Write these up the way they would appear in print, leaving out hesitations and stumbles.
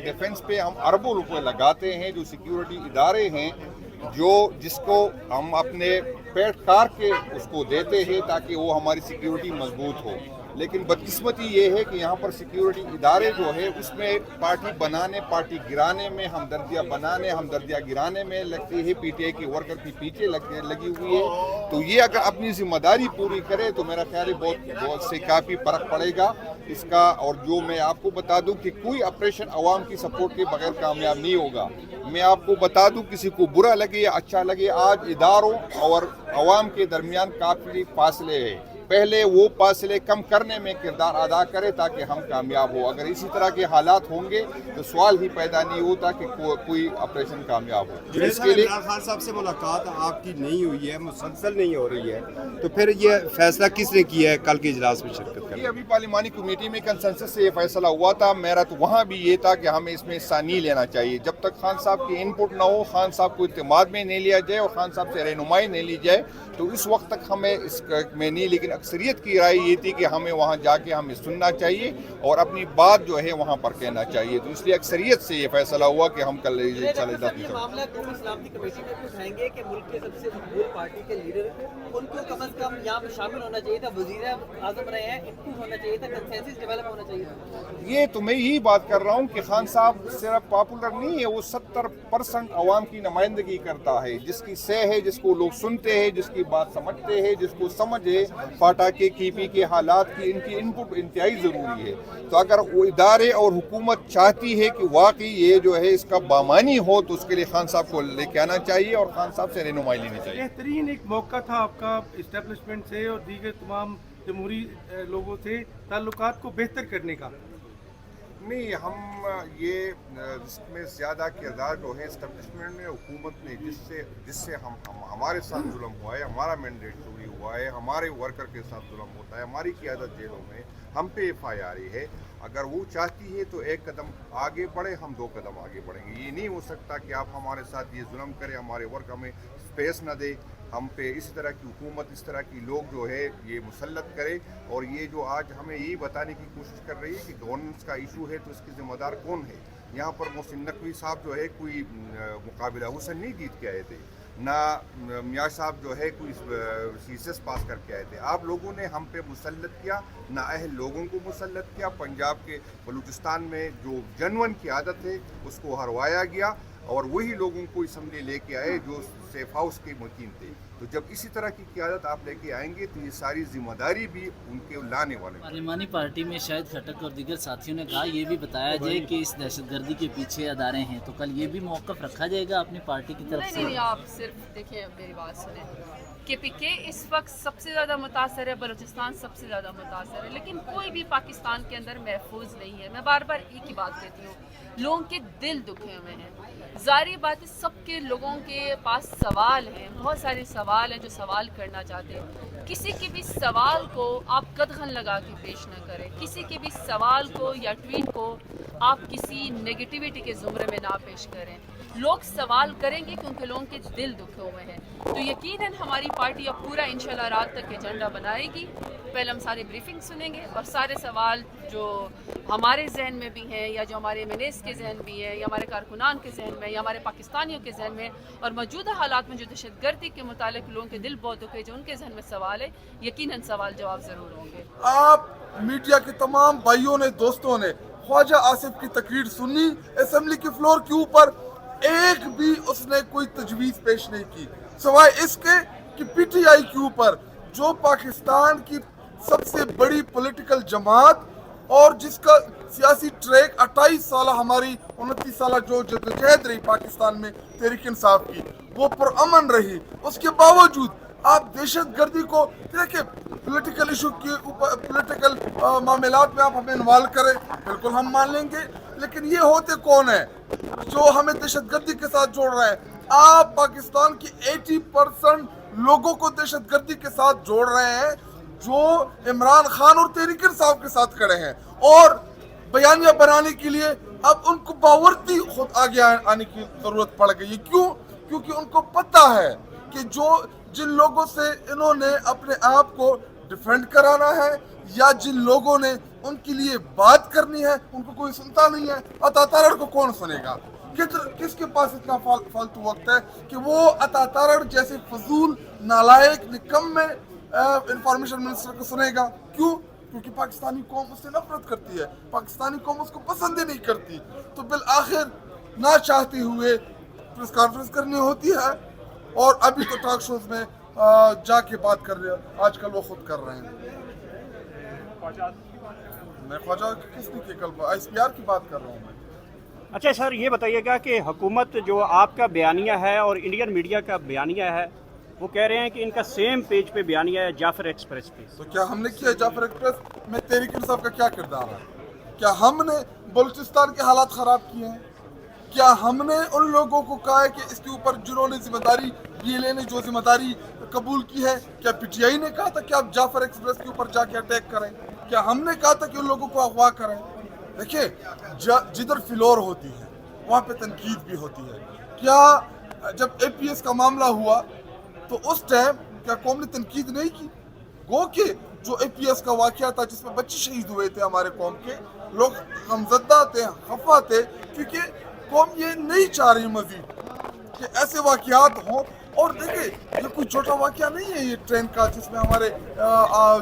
Defence पे हम अरबों रुपए लगाते हैं, जो सिक्योरिटी इदारे हैं जिसको हम अपने पेट कार के उसको देते हैं ताकि वो हमारी सिक्योरिटी मजबूत हो। लेकिन बदकिस्मती ये है कि यहाँ पर सिक्योरिटी इदारे जो है उसमें पार्टी बनाने, पार्टी गिराने में, हमदर्दियाँ बनाने, हमदर्दियाँ गिराने में लगती है। पीटीआई के वर्कर की पीछे लगी हुई है। तो ये अगर अपनी जिम्मेदारी पूरी करे तो मेरा ख्याल है बहुत से काफ़ी फर्क पड़ेगा इसका। और जो मैं आपको बता दूं कि कोई ऑपरेशन अवाम की सपोर्ट के बगैर कामयाब नहीं होगा। मैं आपको बता दूं, किसी को बुरा लगे या अच्छा लगे, आज इदारों और अवाम के दरमियान काफ़ी फासले है। पहले वो फासले कम करने में किरदार अदा करे ताकि हम कामयाब हो। अगर इसी तरह के हालात होंगे तो सवाल ही पैदा नहीं होता कि कोई ऑपरेशन कामयाब हो। इसके लिए इमरान खान साहब से मुलाकात आपकी नहीं हुई है, मुसलसल नहीं हो रही है, तो फिर ये फैसला किसने किया है कल के इजलास में शिरकत करना? ये अभी पार्लिमानी कमेटी में कंसेंसस से ये फैसला हुआ था। मेरा तो वहाँ भी ये था कि हमें इसमें हिस्सा नहीं लेना चाहिए। जब तक खान साहब की इनपुट ना हो, खान साहब को इत्तेमाद में नहीं लिया जाए और खान साहब से रहनुमाई नहीं ली जाए तो इस वक्त तक हमें इसमें नहीं। लेकिन अक्सरियत की राय ये थी कि हमें वहाँ जाके हमें सुनना चाहिए और अपनी बात जो है वहाँ पर कहना चाहिए। तो इसलिए अक्सरियत से ये फैसला हुआ कि हम कल मामला कौम इस्लामी कमेटी में उठाएंगे कि मुल्क के सबसे मकबूल पार्टी के लीडर उनको कम से कम यहाँ पे शामिल होना चाहिए था, वज़ीर आज़म रहे हैं, इनपुट होना चाहिए था, कंसेंसस डेवलप होना चाहिए था। ये तो मैं यही बात कर रहा हूँ कि खान साहब सिर्फ पॉपुलर नहीं है, वो 70% अवाम की नुमाइंदगी करता है, जिसकी सह है, जिसको लोग सुनते हैं, जिसकी बात समझते हैं, जिसको समझ है फाटा के कीपी के हालात की, इनकी इनपुट इंतहाई ज़रूरी है। तो अगर वो इदारे और हुकूमत चाहती है कि वाकई ये जो है इसका बामानी हो तो उसके लिए खान साहब को लेके आना चाहिए और खान साहब से रहनुमाई लेनी चाहिए। बेहतरीन एक मौका था आपका इस्टेब्लिशमेंट से और दीगर तमाम जमहूरी लोगों से ताल्लुकात को बेहतर करने का। नहीं, हम ये इसमें ज़्यादा किरदार जो है इस्टेब्लिशमेंट ने, हुकूमत ने, जिससे हम हमारे साथ जुल्म हुआ है, हमारा मैंडेट चोरी हुआ है, हमारे वर्कर के साथ जुल्म होता है, हमारी क़यादत जेलों में, हम पे FIR है। अगर वो चाहती है तो एक कदम आगे बढ़े, हम 2 कदम आगे बढ़ेंगे। ये नहीं हो सकता कि आप हमारे साथ ये जुल्म करें, हमारे वर्क हमें स्पेस न दे, हम पे इस तरह की हुकूमत, इस तरह की लोग जो है ये मुसल्लत करे। और ये जो आज हमें यही बताने की कोशिश कर रही है कि गवर्नेंस का इशू है तो इसकी ज़िम्मेदार कौन है। यहाँ पर मोहसिन नकवी साहब जो है कोई मुकाबिला हुसन नहीं जीत के आए थे, ना मियाँ साहब जो है कोई CSS पास करके आए थे। आप लोगों ने हम पे मुसल्लत किया, ना अहल लोगों को मुसल्लत किया। पंजाब के बलूचिस्तान में जो जनवन की आदत है उसको हरवाया गया और वही लोगों को असम्बली लेके आए जो सेफ हाउस के मुकीम थे। तो जब इसी तरह की क़यादत आप लेके आएंगे तो ये सारी जिम्मेदारी भी उनके लाने वाले। पार्लिमानी पार्टी में शायद खटक और दीगर साथियों ने कहा, ये भी बताया जाए कि इस दहशतगर्दी के पीछे अदारे हैं, तो कल ये भी मौक़िफ़ रखा जाएगा अपनी पार्टी की तरफ से? नहीं, आप सिर्फ देखिए मेरी बात सुने। KPK इस वक्त सबसे ज़्यादा मुतासर है, बलूचिस्तान सबसे ज़्यादा मुतासर है, लेकिन कोई भी पाकिस्तान के अंदर महफूज नहीं है। मैं बार बार एक ही बात कहती हूँ, लोगों के दिल दुखे हुए हैं। ज़ाहिर बात है सबके लोगों के पास सवाल हैं, बहुत सारे सवाल हैं जो सवाल करना चाहते हैं। किसी के भी सवाल को आप कदगन लगा के पेश न करें, किसी के भी सवाल को या ट्वीट को आप किसी नेगेटिविटी के ज़ुमरे में ना पेश करें। लोग सवाल करेंगे क्योंकि लोगों के दिल दुखे हुए हैं। तो यकीनन हमारी पार्टी अब पूरा इंशाल्लाह रात तक एजेंडा बनाएगी। पहले हम सारे ब्रीफिंग सुनेंगे और सारे सवाल जो हमारे जहन में भी हैं या जो हमारे MNAs के जहन भी हैं या हमारे कारकुनान के जहन में या हमारे पाकिस्तानियों के जहन में और मौजूदा हालात में जो दहशतगर्दी के मुतालिक लोगों के दिल बहुत दुखे, जो उनके जहन में सवाल है, यकीनन सवाल जवाब ज़रूर होंगे। आप मीडिया के तमाम भाइयों ने, दोस्तों ने ख्वाजा आसिफ की तकरीर सुनी असेंबली के फ्लोर के ऊपर, एक भी उसने कोई तजवीज़ पेश नहीं की सिवाय इसके कि PTI के ऊपर, जो पाकिस्तान की सबसे बड़ी पॉलिटिकल जमात और जिसका सियासी ट्रैक 28 साल हमारी 29 साल जो जद्दोजहद रही पाकिस्तान में तहरीक इंसाफ की, वो पुरअमन रही, उसके बावजूद आप दहशतगर्दी को देखिए, पॉलिटिकल इशू के ऊपर, पॉलिटिकल मामलात में आप हमें इन्वॉल्व करें, बिल्कुल हम मान लेंगे, लेकिन ये होते कौन है जो हमें दहशतगर्दी के साथ जोड़ रहा है? आप पाकिस्तान की 80% लोगों को दहशतगर्दी के साथ जोड़ रहे हैं जो इमरान खान और तहरीक इंसाफ के साथ खड़े हैं, और बयानिया बनाने के लिए अब उनको बावर्ती खुद आगे आने की जरूरत पड़ गई। क्यों? क्योंकि उनको पता है कि जिन लोगों से इन्होंने अपने आप को डिफेंड कराना है, یا جن لوگوں نے ان کے لیے بات کرنی ہے ان کو کوئی سنتا نہیں ہے. عطا تارڑ کو کون سنے گا؟ کس کے پاس اتنا فالتو وقت ہے کہ وہ عطا تارڑ جیسے فضول نالائق نکمے انفارمیشن منسٹر کو سنے گا؟ کیوں؟ کیونکہ پاکستانی قوم اس سے نفرت کرتی ہے, پاکستانی قوم اس کو پسند ہی نہیں کرتی. تو بالآخر نہ چاہتے ہوئے پریس کانفرنس کرنی ہوتی ہے, اور ابھی تو ٹاک شوز میں جا کے بات کر رہے ہیں. آج کل وہ خود کر رہے ہیں. میں خواجہ کس نے کی کل ISPR کی بات کر رہا ہوں. میں اچھا سر, یہ بتائیے گا کہ حکومت جو آپ کا بیانیہ ہے اور انڈین میڈیا کا بیانیہ ہے, وہ کہہ رہے ہیں کہ ان کا سیم پیج پہ بیانیہ ہے جعفر ایکسپریس پہ. تو کیا ہم نے کیا جعفر ایکسپریس میں تحریک انصاف کا کیا کردار ہے؟ کیا ہم نے بلوچستان کے حالات خراب کیے ہیں؟ کیا ہم نے ان لوگوں کو کہا ہے کہ اس کے اوپر جنہوں نے ذمہ داری BLA نے جو ذمہ داری قبول کی ہے, کیا PTI نے کہا تھا کہ آپ جعفر ایکسپریس کے اوپر جا کے اٹیک کریں؟ کیا ہم نے کہا تھا کہ ان لوگوں کو اغوا کریں؟ دیکھیں, جدھر فلور ہوتی ہے وہاں پہ تنقید بھی ہوتی ہے. کیا جب APS کا معاملہ ہوا تو اس ٹائم کیا قوم نے تنقید نہیں کی؟ گو کہ جو APS کا واقعہ تھا جس میں بچے شہید ہوئے تھے ہمارے قوم کے, لوگ غمزدہ تھے, خفا تھے, کیونکہ قوم یہ نہیں چاہ رہی مزید کہ ایسے واقعات ہوں. اور دیکھیں, یہ کوئی چھوٹا واقعہ نہیں ہے یہ ٹرین کا جس میں ہمارے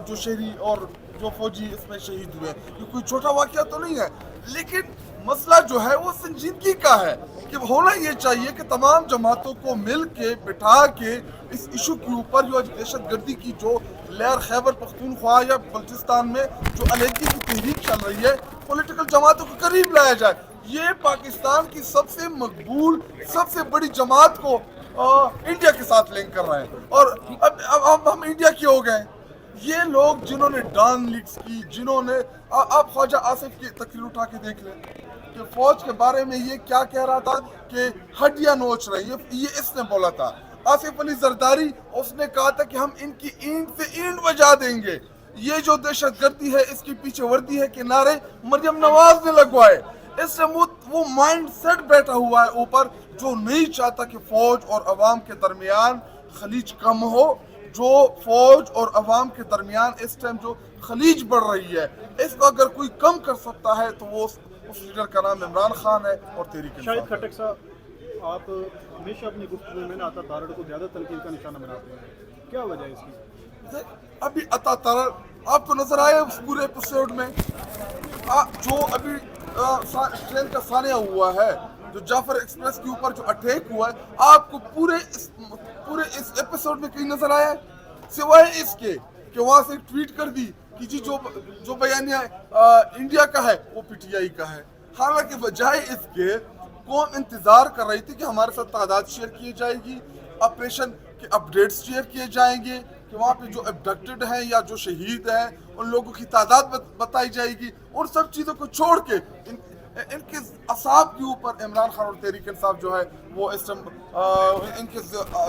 جو شہری اور جو فوجی اس میں شہید ہوئے, یہ کوئی چھوٹا واقعہ تو نہیں ہے. لیکن مسئلہ جو ہے وہ سنجیدگی کا ہے کہ ہونا یہ چاہیے کہ تمام جماعتوں کو مل کے بٹھا کے اس ایشو کے اوپر جو دہشت گردی کی جو لہر خیبر پختونخوا یا بلوچستان میں جو علیحدگی کی تحریک چل رہی ہے, پولیٹیکل جماعتوں کو قریب لایا جائے. یہ پاکستان کی سب سے مقبول سب سے بڑی جماعت کو انڈیا کے ساتھ لنک کر رہے ہیں, اور اب ہم انڈیا کے ہو گئے. یہ لوگ جنہوں نے ڈان لیگز کی, جنہوں نے آپ خواجہ آصف کی تقریر اٹھا کے دیکھ لیں کہ فوج کے بارے میں یہ کیا کہہ رہا تھا کہ ہڈیاں نوچ رہی ہے, یہ اس نے بولا تھا. آصف علی زرداری اس نے کہا تھا کہ ہم ان کی اینٹ سے اینٹ بجا دیں گے. یہ جو دہشت گردی ہے اس کے پیچھے وردی ہے کہ نعرے مریم نواز نے لگوائے. اس سے وہ مائنڈ سیٹ بیٹھا ہوا ہے اوپر جو نہیں چاہتا کہ فوج اور عوام کے درمیان خلیج کم ہو. جو فوج اور عوام کے درمیان اس ٹائم جو خلیج بڑھ رہی ہے, اس کو اگر کوئی کم کر سکتا ہے تو وہ اس لیڈر کا نام عمران خان ہے اور تحریک انصاف. شاہد خٹک صاحب, آپ ہمیشہ اپنی گفتگو میں عطا تارڑ کو زیادہ تنقید کا نشانہ بناتے ہیں, کیا وجہ ہے اس کی؟ ابھی عطا تارڑ آپ کو نظر آئے اس پورے ایپیسوڈ میں جو ابھی ٹرین کا سانحہ ہوا ہے, جو جعفر ایکسپریس کے اوپر جو اٹیک ہوا ہے, آپ کو پورے اس ایپیسوڈ میں کہیں نظر آیا سوائے اس کے کہ وہاں سے ایک ٹویٹ کر دی کہ جی جو بیانیہ انڈیا کا ہے وہ PTI کا ہے. حالانکہ بجائے اس کے قوم انتظار کر رہی تھی کہ ہمارے ساتھ تعداد شیئر کی جائے گی, آپریشن کے اپڈیٹس شیئر کیے جائیں گے, کہ وہاں پہ جو ابڈکٹڈ ہیں یا جو شہید ہیں ان لوگوں کی تعداد بتائی جائے گی. اور سب چیزوں کو چھوڑ کے ان کے اعصاب کے اوپر عمران خان اور تحریک انصاف جو ہے وہ ان کے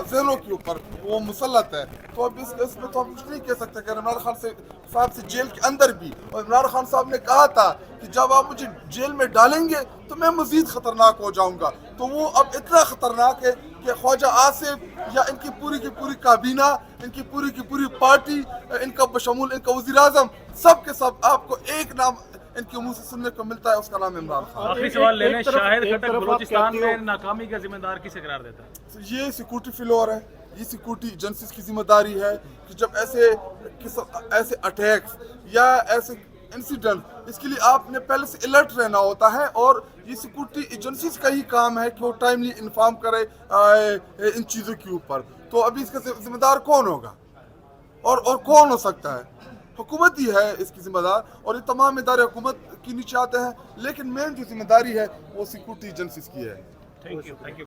ذہنوں کے اوپر وہ مسلط ہے. تو اب اس میں تو ہم کچھ نہیں کہہ سکتے کہ عمران خان صاحب سے جیل کے اندر بھی, اور عمران خان صاحب نے کہا تھا کہ جب آپ مجھے جیل میں ڈالیں گے تو میں مزید خطرناک ہو جاؤں گا. تو وہ اب اتنا خطرناک ہے کہ خواجہ آصف یا ان کی پوری کابینہ, ان کی پوری پارٹی, ان کا بشمول ان کا وزیر اعظم, سب کے سب آپ کو ایک نام ان کے منہ سے سننے کو ملتا ہے, اس کا نام عمران خان. آخری سوال لے لیں, شاہد خٹک بلوچستان میں ناکامی کا ذمہ دار کسے قرار دیتا ہے؟ یہ سیکورٹی فیلور ہے, یہ سیکورٹی ایجنسیز کی ذمہ داری ہے کہ جب ایسے اٹیکس یا ایسے انسیڈنٹ, اس کے لیے آپ نے پہلے سے الرٹ رہنا ہوتا ہے, اور یہ سیکورٹی ایجنسیز کا ہی کام ہے کہ وہ ٹائملی انفارم کرے ان چیزوں کے اوپر. تو ابھی اس کا ذمہ دار کون ہوگا اور کون ہو سکتا ہے؟ حکومت ہی ہے اس کی ذمہ دار, اور یہ تمام ادارے حکومت کی نیچے آتے ہیں, لیکن مین جو ذمہ داری ہے وہ سیکورٹی ایجنسیز کی ہے. Thank you.